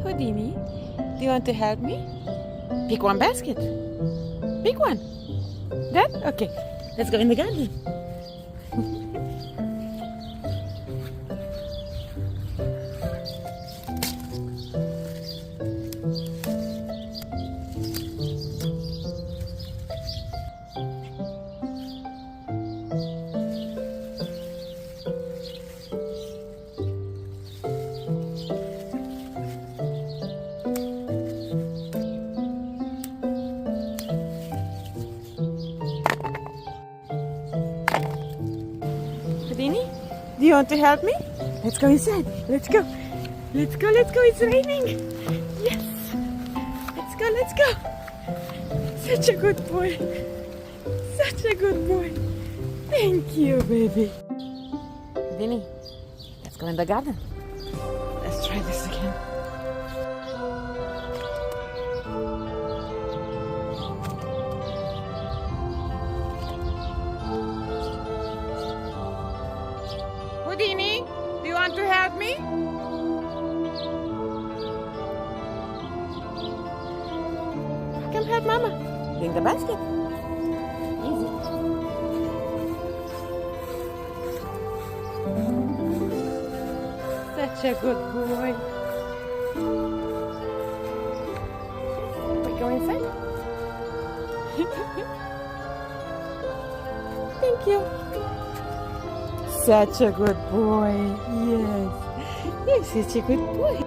Houdini, do you want to help me? Pick one basket. Pick one. That? Okay. Let's go in the garden. Houdini, do you want to help me? Let's go inside. Let's go. Let's go, let's go. It's raining. Yes. Let's go, let's go. Such a good boy. Such a good boy. Thank you, baby. Houdini, let's go in the garden. Let's try this again. Houdini, do you want to help me? Come help Mama. Bring the basket. Easy. Such a good boy. We go inside. Thank you. Such a good boy. Yes. You're such a good boy.